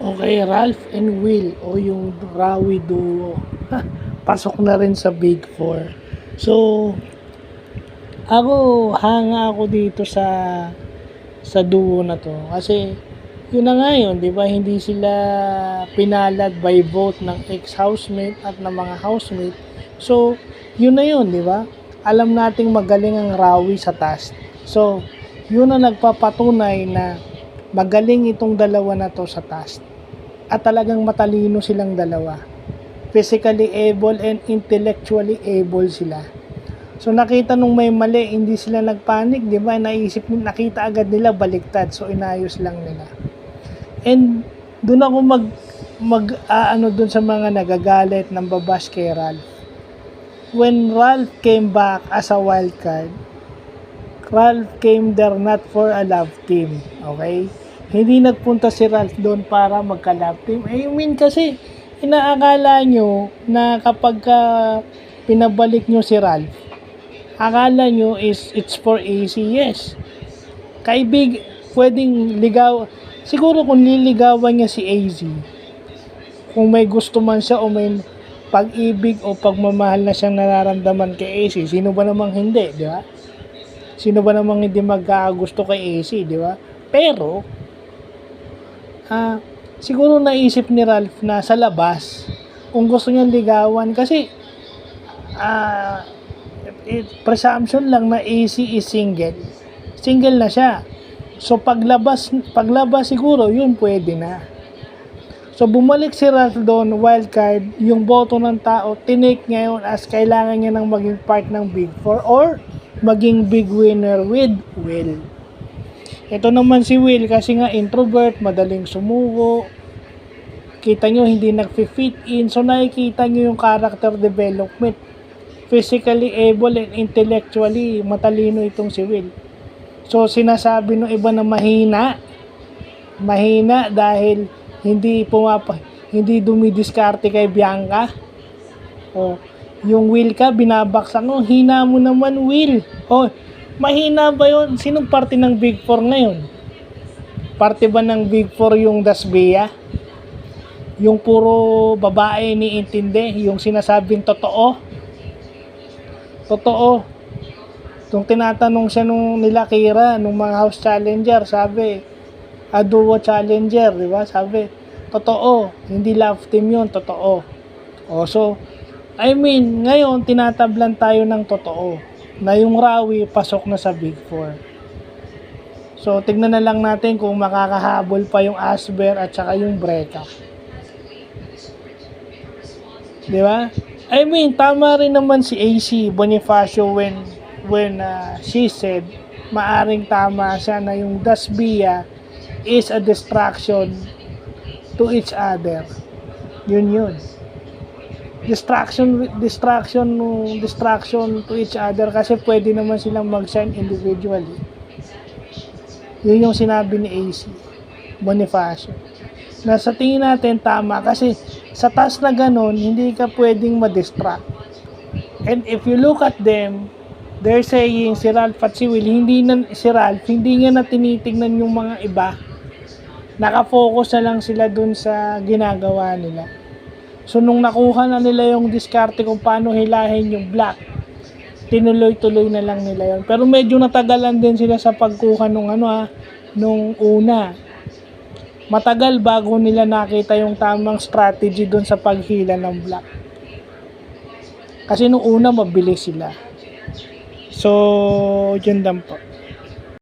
Okay, Ralph and Will o yung Rawi duo. Pasok na rin sa Big Four. So, ako, hanga ako dito sa duo na to. Kasi, yun na nga yun, di ba? Hindi sila pinalad by vote ng ex-housemate at ng mga housemate. So, yun na yun, di ba? Alam nating magaling ang Rawi sa task. So, yun na nagpapatunay na magaling itong dalawa na to sa task. At talagang matalino silang dalawa. Physically able and intellectually able sila. So nakita nung may mali, hindi sila nagpanik, di ba? Nakita agad nila baliktad. So inayos lang nila. And doon ako doon sa mga nagagalit ng babash kay Ralph. When Ralph came back as a wild card, Ralph came there not for a love team. Okay? Hindi nagpunta si Ralph doon para magka-love team. I mean kasi, inaakala nyo na kapag pinabalik nyo si Ralph, akala nyo it's for AC. Yes. Pwedeng ligaw. Siguro kung liligawan niya si AZ, kung may gusto man siya o may pag-ibig o pagmamahal na siyang nararamdaman kay AC, sino ba namang hindi, di ba? Sino ba namang hindi magkagusto kay AC, di ba? Pero, siguro naisip ni Ralph na sa labas, kung gusto niyang ligawan, kasi, presumption lang na AC is single. Single na siya. So, paglabas siguro, yun pwede na. So, bumalik si Ralph doon, wildcard, yung boto ng tao, tinake ngayon as kailangan niya ng maging part ng Big Four or maging big winner with Will. Ito naman si Will kasi nga introvert, madaling sumuko. Kita nyo hindi nag-fit in. So nakikita nyo yung character development. Physically able and intellectually matalino itong si Will. So sinasabi ng iba na mahina. Mahina dahil hindi dumidiskarte kay Bianca. O yung Will ka binabaksak mo, hina mo naman Will. O mahina ba yun? Sinong parte ng Big Four ngayon? Parte ba ng Big Four yung Dasbia? Yung puro babae iniintindi? Yung sinasabing totoo? Totoo. Nung tinatanong siya nila Kira, nung mga house challenger, sabi, duo challenger, di ba? Sabi, totoo. Hindi love team yun, totoo. So, I mean, ngayon, tinatablan tayo ng totoo. Na yung Rawi pasok na sa Big Four. So, tignan na lang natin kung makakahabol pa yung Asber at saka yung Breka. Di ba? I mean, tama rin naman si AC Bonifacio when she said, maaring tama siya na yung Dasbia is a distraction to each other. Yun. Distraction to each other kasi pwede naman silang mag-shine individually. Yun yung sinabi ni AC Bonifacio. Na sa tingin natin tama kasi sa task na ganun, hindi ka pwedeng ma-distract. And if you look at them, they're saying si Ralph at si Will, hindi nga na tinitingnan yung mga iba. Nakafocus na lang sila dun sa ginagawa nila. So, nung nakuha na nila yung diskarte kung paano hilahin yung black, tinuloy-tuloy na lang nila yun. Pero medyo natagalan din sila sa pagkuha nung una. Matagal bago nila nakita yung tamang strategy dun sa paghila ng black. Kasi nung una, mabilis sila. So, yun lang po.